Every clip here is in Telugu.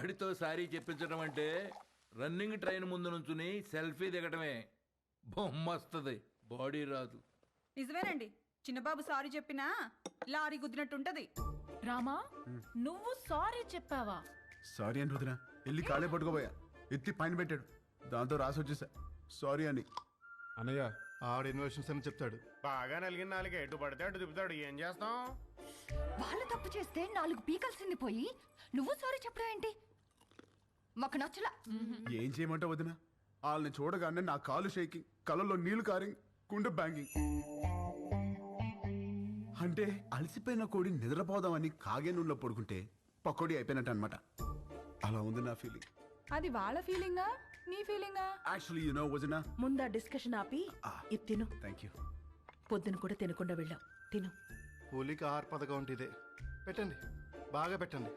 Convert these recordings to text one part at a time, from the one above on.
వాడితో సారీ చెప్పించడం అంటే రన్నింగ్ ట్రైన్ ముందు నుంచుని సెల్ఫీ దిగటమే. బొమ్మ వస్తుంది, బాడీ రాదు. నిజమేనండి, చిన్నబాబు సారీ చెప్పినా లారీ గుద్దినట్టుంటది. రామా, నువ్వు సారీ చెప్పావా? సారీ అని రుదిన వెళ్ళి కాలే పట్టుకోబోయా, ఎత్తి పైన పెట్టాడు, దాంతో రాసి వచ్చేసా సారీ అని. అన్నయ్య ఆడ ఇన్వెషన్స్ అని చెప్తాడు. బాగా నలిగిన నాలుగు ఎటు పడితే అటు తిప్పుతాడు. ఏం చేస్తాం? వాళ్ళు తప్పు చేస్తే 4 పీకల్సింది పోయి నువ్వు సారీ చెప్పడం ఏంటి? మాకు నచ్చలా. ఏం చేయమంటావు వదిన? వాళ్ళని చూడగానే నా కాలు షేకింగ్, కళ్ళల్లో నీళ్లు కారింగ్, గుండె బ్యాంగింగ్. అంటే అలసిపోయిన కోడి నిద్రపోదామని కాగే నూనెలో పడుకుంటే పకోడీ అయిపోయినట్టు అనమాట. అలా ఉంది నా ఫీలింగ్. అది వాళ్ళ ఫీలింగా నీ ఫీలింగా? యాక్చువల్లీ యు నో వదిన, ముందా డిస్కషన్ ఆపి ఇది తిను. Thank you. పొద్దున కూడా తినకుండా వెళ్ళావు, తిను. కూలికి ఆహార పథకం అంటే ఇదే. పెట్టండి, బాగా పెట్టండి.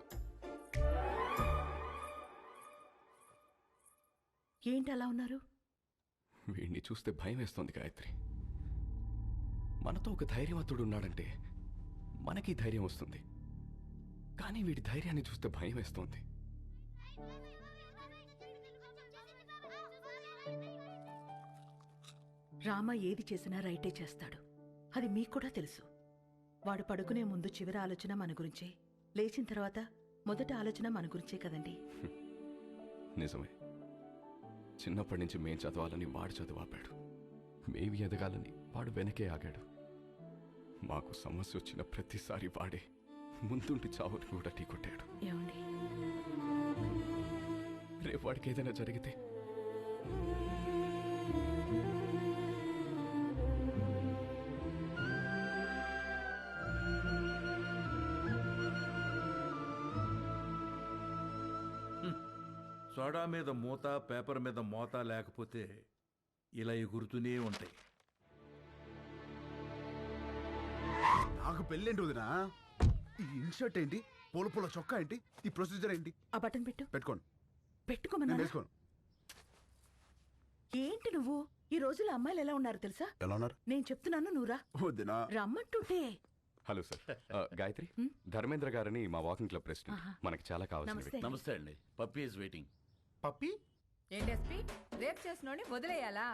ఏంటి అలా ఉన్నారు? వీడిని చూస్తే భయం వేస్తోంది గాయత్రి. మనతో ఒక ధైర్యవంతుడు ఉన్నాడంటే మనకి ధైర్యం వస్తుంది, కానీ వీడి ధైర్యాన్ని చూస్తే భయం వేస్తోంది. రామ ఏది చేసినా రైటే చేస్తాడు, అది మీకు కూడా తెలుసు. వాడు పడుకునే ముందు చివరి ఆలోచన మన గురించే, లేచిన తర్వాత మొదటి ఆలోచన మన గురించే కదండి. నిజమే. చిన్నప్పటి నుంచి మేం చదవాలని వాడు చదువాపాడు, మేవి ఎదగాలని వాడు వెనకే ఆగాడు. మాకు సమస్య వచ్చిన ప్రతిసారి వాడే ముందుండి చావుని కూడా ఢీకొట్టాడు. ఏమండి, రేపు వాడికి ఏదైనా జరిగితే సోడా మీద మూత, పేపర్ మీద మోత లేకపోతే ఇలా ఎగురుతూనే ఉంటాయి. నాకు పెళ్ళేంటి వదినా? ఈ ఇన్షర్ట్ ఏంటి, పూల పూల చొక్కా ఏంటి, ఈ ప్రొసీజర్ ఏంటి? ఆ బటన్ పెట్టు. పెట్టుకోండి. పెట్టుకోమన్నా? నేను వేసుకోను. ఏంటి నువ్వు? ఈ రోజుల్లో అమ్మాయిలు ఎలా ఉన్నారు తెలుసా? ఎలా ఉన్నారు? నేను చెప్తున్నాను, నువ్వురా. వదినా రమ్మంటుంటే. హలో సార్, గాయత్రి, ధర్మేంద్ర గారని మా వాకింగ్ క్లబ్ ప్రెసిడెంట్. మనకి చాలా కావాల్సింది. నమస్తే. నమస్తే అండి. Puppy is waiting. పప్పి ఏంటి ఎస్పీ, రేప్ చేసినోని వదిలేయాలా?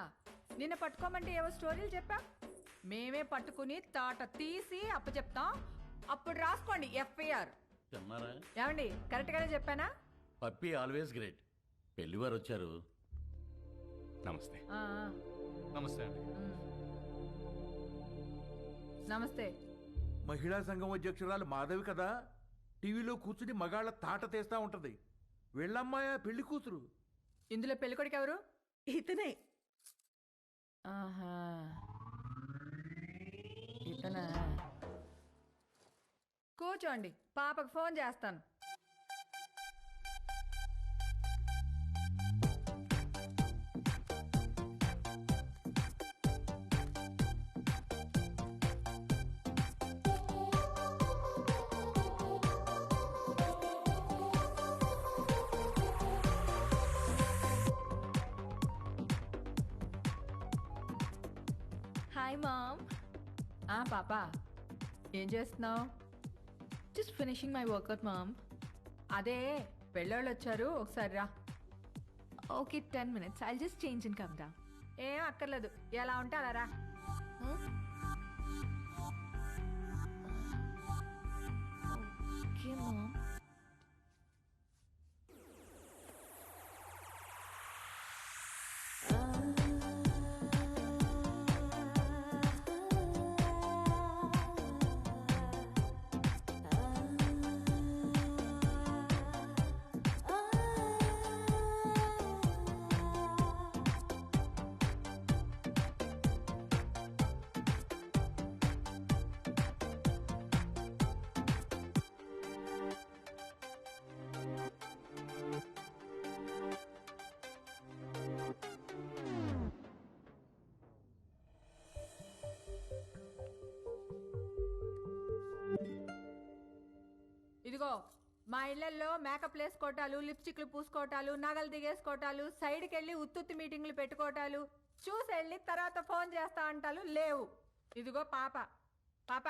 నిన్న పట్టుకోమంటే ఏవో స్టోరీలు చెప్పా, మేమే పట్టుకుని తాట తీసి అప్పచెప్తాం. అప్పుడు రాసుకోండి ఎఫ్ఐఆర్. ఏమండి, కరెక్ట్ గానే చెప్పానా? Puppy always great. పెళ్లివారు వచ్చారు. నమస్తే. ఆ, నమస్తే అండి. నమస్తే. మహిళా సంఘం అధ్యక్షురాలు మాధవి కదా, టీవీలో కూర్చుని మగాళ్ళ తాట తీస్తా ఉంటది. వెళ్ళమ్మాయా పెళ్లి కూతురు. ఇందులో పెళ్ళికొడుకు ఎవరు? ఇతనే. ఆహా, ఇతనా? కూర్చోండి, పాపకు ఫోన్ చేస్తాను. Hi mom. పాపా, ఏం చేస్తున్నావు? Just finishing my workout mom. అదే పెళ్ళోళ్ళు వచ్చారు, ఒకసారి రా. Okay, 10 minutes. I'll just change and come down. ఏం అక్కర్లేదు, ఎలా ఉంటే అలా రా. Okay, mom. ఇదిగో, మా ఇళ్లలో మేకప్ వేసుకోవటాలు, లిప్స్టిక్లు పూసుకోవటాలు, నగలు దిగేసుకోవటాలు, సైడ్కి వెళ్ళి ఉత్తుత్తి మీటింగ్లు పెట్టుకోవటాలు, చూసి వెళ్ళి తర్వాత ఫోన్ చేస్తా అంటాలు లేవు. ఇదిగో పాప, పాప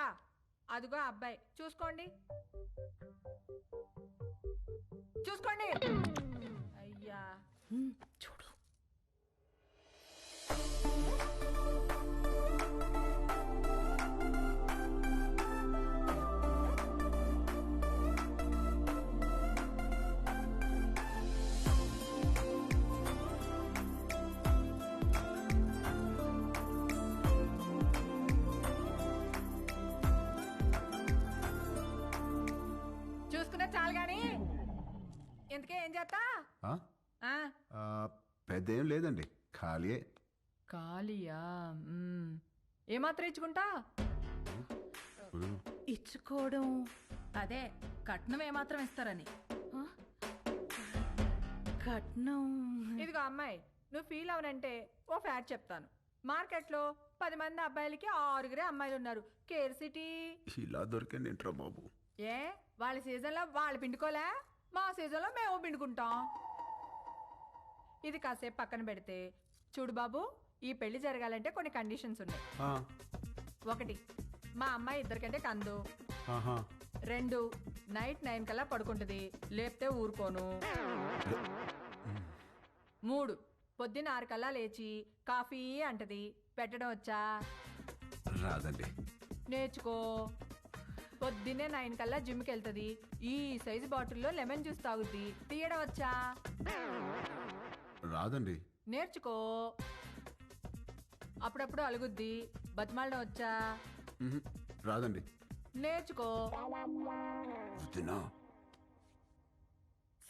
అదిగో అబ్బాయి, చూసుకోండి. చూసుకోండి. అయ్యా చూడు. చూసుకున్నా చాలు గాని ఇంతకే ఏం చేస్తా? ఆ? ఆ, ఆ, పెద్ద ఏం లేదండి, ఖాళీయే. ఖాళీయా? ఏమాత్రం ఇచ్చుకుంటా? ఇచ్చుకోవడం అదే కట్నం ఏమాత్రం ఇస్తారని. కట్నం. ఇదిగో అమ్మాయి, నువ్వు ఫీల్ అవనంటే ఓ ఫ్యాక్ట్ చెప్తాను. మార్కెట్లో 10 మంది అబ్బాయిలకి 6 అమ్మాయిలు ఉన్నారు. Care city. ఇలా దొరికింది ఏంట్రా బాబు. ఏ వాళ్ళ సీజన్లో వాళ్ళు పిండుకోలే, మా సీజన్లో మేము పిండుకుంటాం. ఇది కాసేపు పక్కన పెడితే చూడు బాబు, ఈ పెళ్లి జరగాలంటే కొన్ని కండిషన్స్ ఉన్నాయి. ఆ, 1, మా అమ్మాయి ఇద్దరికంటే కందు. ఆహా. 2, నైట్ 9 కల్లా పడుకుంటుంది, లేపితే ఊరుకోను. 3, పొద్దున్న 6 కల్లా లేచి కాఫీ అంటది. పెట్టడం వచ్చా? రాదండి. నేర్చుకో. పొద్దున్నే 9 కల్లా జిమ్కి వెళ్తుంది. ఈ సైజు బాటిల్లో లెమన్ జ్యూస్ తాగుద్ది. తీయడం వచ్చా? రాదండి. నేర్చుకో. అప్పుడప్పుడు అలుగుద్ది. బతిమాలడం వచ్చా? మ్హూ. రాదండి. నేర్చుకో. వద్దునా.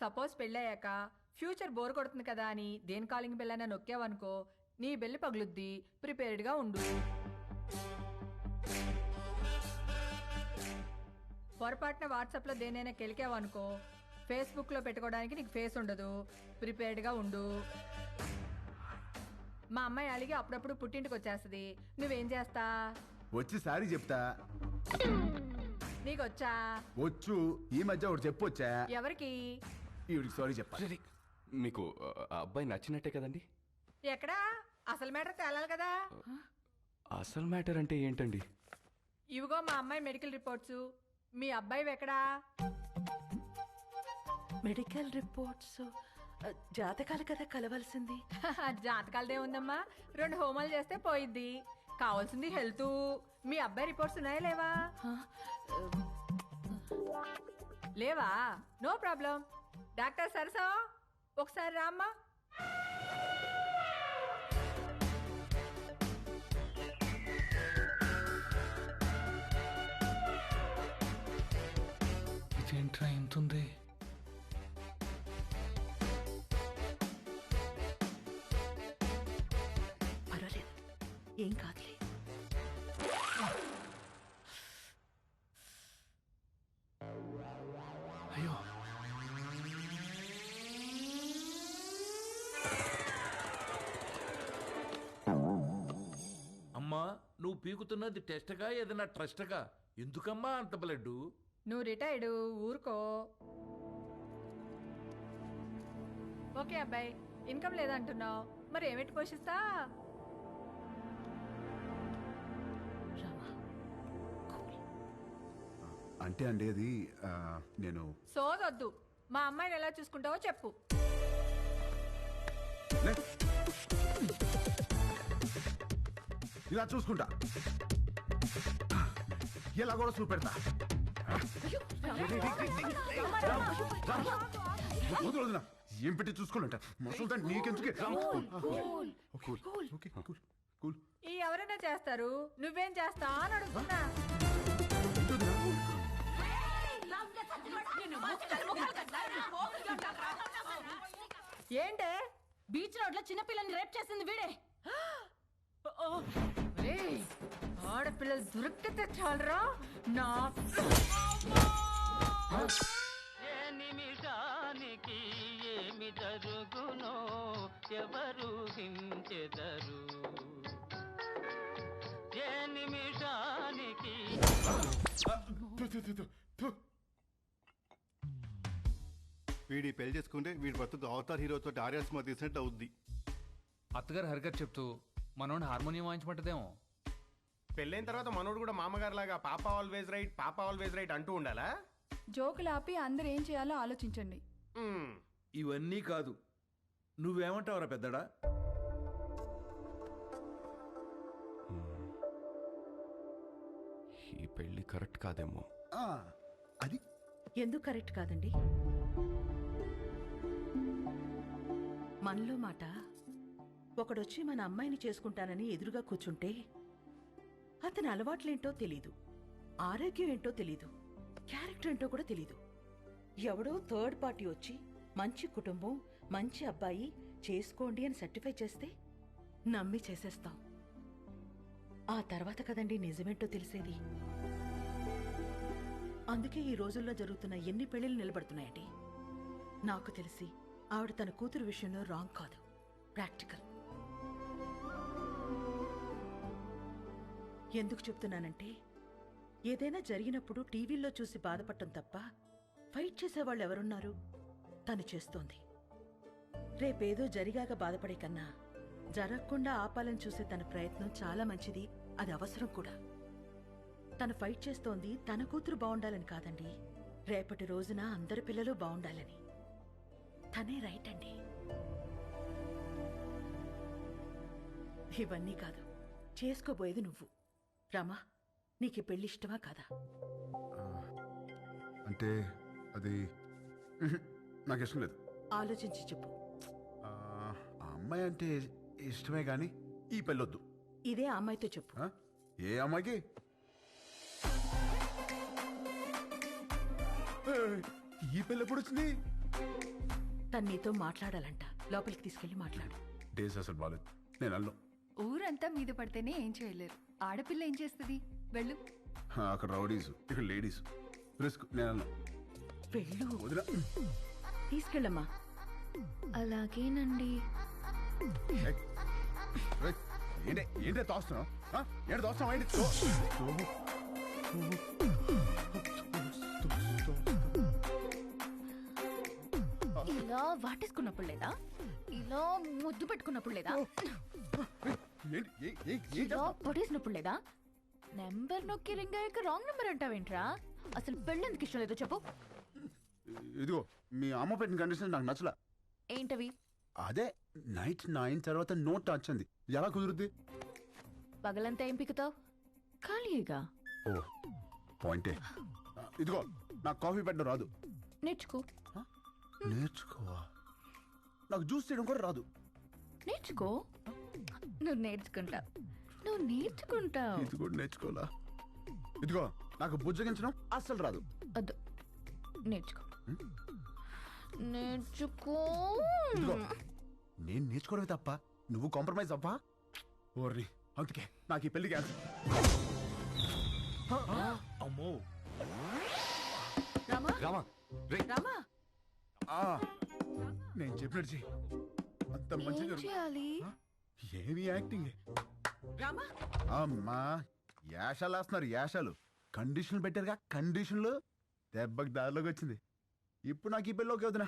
సపోజ్ పెళ్ళయ్యాక ఫ్యూచర్ బోర్ కొడుతుంది కదా అని దేని కాలింగ్ బెల్ అయినా నొక్కావనుకో, నీ బెల్లి పగులుద్ది. ప్రిపేర్డ్గా ఉండు. పొరపాటున వాట్సాప్లో దేనైనా కెలికావనుకో, ఫేస్బుక్లో పెట్టుకోవడానికి నీకు ఫేస్ ఉండదు. ప్రిపేర్డ్గా ఉండు. మా అమ్మాయి అలిగి అప్పుడప్పుడు పుట్టింటికి వచ్చేస్తుంది. నువ్వేం చేస్తా? వచ్చి సారీ చెప్తా. నీకొచ్చా? వచ్చు. ఈ మధ్య ఒకటి చెప్పొచ్చా? ఎవరికి? ఈవిడికి సారీ చెప్పాలి. మీకు ఆ అబ్బాయి నచ్చినట్టే కదండి? ఎక్కడా? అసలు మ్యాటర్ తేలాలి కదా. అసలు మ్యాటర్ అంటే ఏంటండి? ఇవిగో మా అమ్మాయి మెడికల్ రిపోర్ట్స్. మీ అబ్బాయి ఎక్కడా? Medical reports. జాతకాలు కదా కలవాల్సింది. జాతకాలదే ఉందమ్మా. 2 హోమాలు చేస్తే పోయిద్ది. కావాల్సింది హెల్త్. మీ అబ్బాయి రిపోర్ట్స్ ఉన్నాయా లేవా? లేవా? No problem. డాక్టర్ సరసా ఒకసారి రామ్మా. ఇదేంట్రా ఇంతుంది? పర్వాలేదు, ఏం కాదులే. అయ్యో, అమ్మా, నువ్వు పీకుతున్నది టెస్ట్గా ఏదైనా ట్రస్ట్గా? ఎందుకమ్మా అంత బ్లడ్? నువ్వు రిటైర్డ్, ఊరుకో. ఓకే అబ్బాయి, ఇన్కమ్ లేదంటున్నావు, మరి ఏమిటి పోషిస్తా? రామా, కూల్. అంటే అండి అది నేను సోదొద్దు. మా అమ్మాయిని ఎలా చూసుకుంటావో చెప్పు. లే. ఇలా చూసుకుంటా, ఇలా కూడా చూపెడతా. వదినా, ఏం పెట్టి చూసుకోవాలంట మసలు నీకెందుకే? ఈ ఎవరైనా చేస్తారు, నువ్వేం చేస్తా అని అడుగుతున్నా. ఏంటే? బీచ్ రోడ్ లో చిన్నపిల్లని రేప్ చేసింది వీడే. ఏయ్, ఆడపిల్లలు దొరికితే చాలరా నా. ఏ నిమిషానికి ఏమి జరుగునో ఎవరు హించెదరు. ఏ నిమిషానికి వీడి పెళ్లి చేసుకుంటే వీడి బతుకు అవతార్ హీరోతో ఆర్యా సినిమా తీసినట్టు అవుద్ది. అత్తగారు హరిగారు చెప్తూ మనోడిని హార్మోనియం వాయించమంటదేమో. పెళ్ళైన తర్వాత మనోడు కూడా మామగారు లాగా పాప ఆల్వేజ్ రైట్, పాప ఆల్వేజ్ రైట్ అంటూ ఉండాలా? జోకులాపి అందరు ఏం చేయాలో ఆలోచించండి. ఇవన్నీ కాదు, నువ్వేమంటావురా పెద్దడా? ఈ పెళ్లి కరెక్ట్ కాదేమో. అది ఎందుకు కరెక్ట్ కాదండి? మనలో మాట ఒకడొచ్చి మన అమ్మాయిని చేసుకుంటానని ఎదురుగా కూర్చుంటే అతని అలవాట్లేంటో తెలీదు, ఆరోగ్యం ఏంటో తెలీదు, క్యారెక్టర్ ఏంటో కూడా తెలీదు. ఎవడో థర్డ్ పార్టీ వచ్చి మంచి కుటుంబం, మంచి అబ్బాయి చేసుకోండి అని సర్టిఫై చేస్తే నమ్మి చేసేస్తాం. ఆ తర్వాత కదండి నిజమేంటో తెలిసేది. అందుకే ఈ రోజుల్లో జరుగుతున్న ఎన్ని పెళ్లిళ్ళు నిలబడుతున్నాయండి. నాకు తెలిసి ఆవిడ తన కూతురు విషయంలో రాంగ్ కాదు, ప్రాక్టికల్. ఎందుకు చెప్తున్నానంటే, ఏదైనా జరిగినప్పుడు టీవీల్లో చూసి బాధపడటం తప్ప ఫైట్ చేసేవాళ్ళు ఎవరున్నారు? తను చేస్తోంది. రేపేదో జరిగాక బాధపడే కన్నా జరగకుండా ఆపాలని చూసే తన ప్రయత్నం చాలా మంచిది, అది అవసరం కూడా. తను ఫైట్ చేస్తోంది తన కూతురు బాగుండాలని కాదండి, రేపటి రోజున అందరి పిల్లలు బాగుండాలని. తనే రైట్ అండి. ఇవన్నీ కాదు, చేసుకోబోయేది నువ్వు. రామా, నీకు ఈ పెళ్లి ఇష్టమా కాదా? అంటే అది నాకు ఇష్టం లేదు. ఆలోచించి చెప్పు. ఆ అమ్మాయి అంటే ఇష్టమే కానీ ఈ పెళ్ళొద్దు. ఇదే ఆ అమ్మాయితో చెప్పు. ఏ అమ్మాయికి? ఈ పెళ్ళి ఎప్పుడు వచ్చింది? తను నీతో మాట్లాడాలంట, లోపలికి తీసుకెళ్లి మాట్లాడు. డేస్ అసలు బాలేదు, నేను అల్లం. ఊరంతా మీద పడితేనే ఏం చేయలేరు, ఆడపిల్ల ఏం చేస్తుంది? వెళ్ళు. అక్కడ రౌడీస్, ఇక్కడ లేడీస్, రిస్క్. నేను అల్లం. వెళ్ళు. వదిలా. తీసుకెళ్ళమ్మా. అలాగేనండి. ఏంటే తోస్తున్నావు? ఏంటి తోస్తున్నావు? ఏంటి ఇలా వాటేసుకున్నప్పుడు లేదా? ఇలా ముద్దు పెట్టుకున్నప్పుడు లేదా? ఇలా పొడేసినప్పుడు లేదా? నెంబర్ నొక్కి రింగ్ అయ్యాక రాంగ్ నెంబర్ అంటావేంట్రా? అసలు పెళ్ళెందుకు ఇష్టం లేదో చెప్పు. ఇదిగో మీ అమ్మ పెట్టిన కండిషన్ నాకు నచ్చలా. ఏంటవి? అదే నైట్ 9 తర్వాత నో టచ్ అంది. ఎలా కుదురుద్ది? పగలంతా ఏం పిక్కుతావు? ఖాళీగా. ఓ పాయింటే. ఇదిగో నాకు కాఫీ పెట్టడం రాదు. నేర్చుకో. నేర్చుకోవా? నాకు జ్యూస్ చేయడం కూడా రాదు. నేర్చుకో. నువ్వు నేర్చుకుంటావు, నువ్వు నేర్చుకుంటావు. ఇది కూడా నేర్చుకోవాలా? ఇదిగో నాకు బుజ్జగించడం అస్సలు రాదు. వద్దు, నేర్చుకో. నేర్చుకో. ఇదిగో నేను నేర్చుకోవడమే తప్ప నువ్వు కాంప్రమైజ్ అవ్వా? ఓర్ని, అందుకే నాకు ఈ పెళ్లి క్యాన్సిల్. అమ్మో రామా, రామా, రే. రామా, నేను చెప్పినట్టు చెయ్యి. అంత మంచి ఏం చేయాలి? ఏమి యాక్టింగ్. రామా. అమ్మా యాషాలు వేస్తున్నారు, యాషాలు. కండిషన్లు పెట్టారుగా, కండిషన్లు. దెబ్బకి దారిలోకి వచ్చింది. ఇప్పుడు నాకు ఈ పెళ్ళి ఓకే వదినా.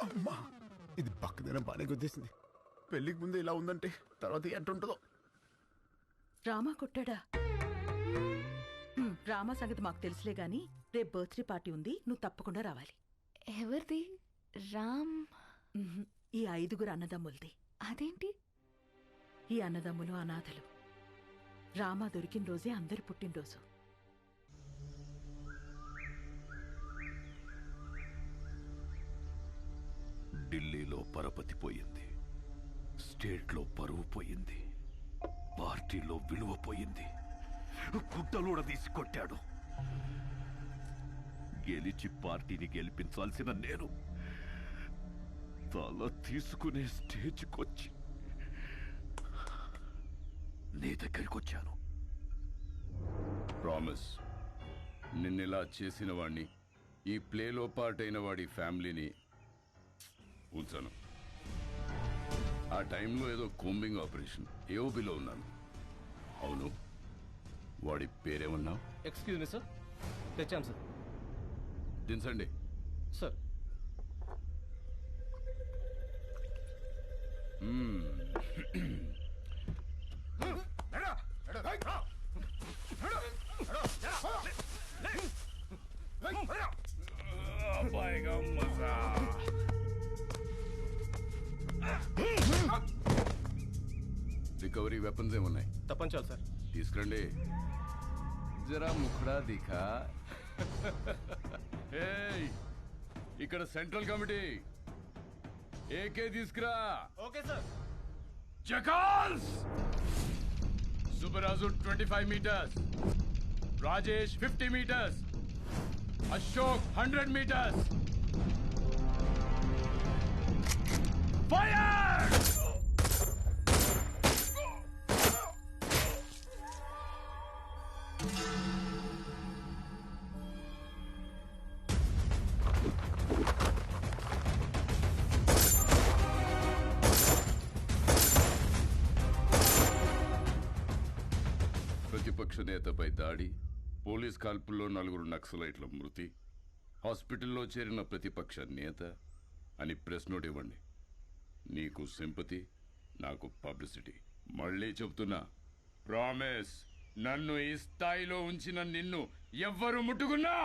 అమ్మా ఇది పక్కదైనా బాగానే గుర్తిస్తుంది. పెళ్ళికి ముందు ఇలా ఉందంటే తర్వాత ఎట్టుంటుందో. రామా కొట్టాడా? రామా సంగతి మాకు తెలుసులే గాని, రేపు బర్త్డే పార్టీ ఉంది, నువ్వు తప్పకుండా రావాలి. ఎవరిది? రామ్? ఈ 5 అన్నదమ్ములది. అదేంటి? ఈ అన్నదమ్ములు అనాథలు. రామా దొరికిన రోజే అందరి పుట్టినరోజు. ఢిల్లీలో పరపతి పోయింది, స్టేట్లో పరువు పోయింది, పార్టీలో విలువ పోయింది. గుడ్డలోడ తీసి కొట్టాడు. గెలిచి పార్టీని గెలిపించాల్సిన నేను తల తీసుకునే స్టేజ్కొచ్చి నీ దగ్గరికి వచ్చాను. ప్రామిస్, నిన్నెలా చేసిన వాణ్ణి, ఈ ప్లేలో పార్ట్ అయిన వాడి ఫ్యామిలీని ఉంచాను. ఆ టైంలో ఏదో కోంబింగ్ ఆపరేషన్ ఏఓబిలో ఉన్నాను. అవును, వాడి పేరేమన్నావు? ఎక్స్క్యూజ్ మీ సార్, తెచ్చాం సార్. దించండి సార్. వెపన్స్ ఏమున్నాయి? తప్పంచాలి సార్. తీసుకురండి. జరా ముఖడా దిఖా. ఏయ్, ఇక్కడ సెంట్రల్ కమిటీ ఏకే తీసుకురా. Okay sir. జకాల్స్. Subbaraju 25 meters, Rajesh 50 meters, Ashok 100 meters. Fire! ప్రతిపక్ష నేతపై దాడి, పోలీస్ కాల్పుల్లో 4 నక్సలైట్ల మృతి, హాస్పిటల్లో చేరిన ప్రతిపక్ష నేత అని ప్రెస్ నోట్ ఇవ్వండి. నీకు సింపతి, నాకు పబ్లిసిటీ. మళ్ళీ చెప్తున్నా, ప్రామిస్, నన్ను ఈ స్థాయిలో ఉంచిన నిన్ను ఎవ్వరు ముట్టుకున్నా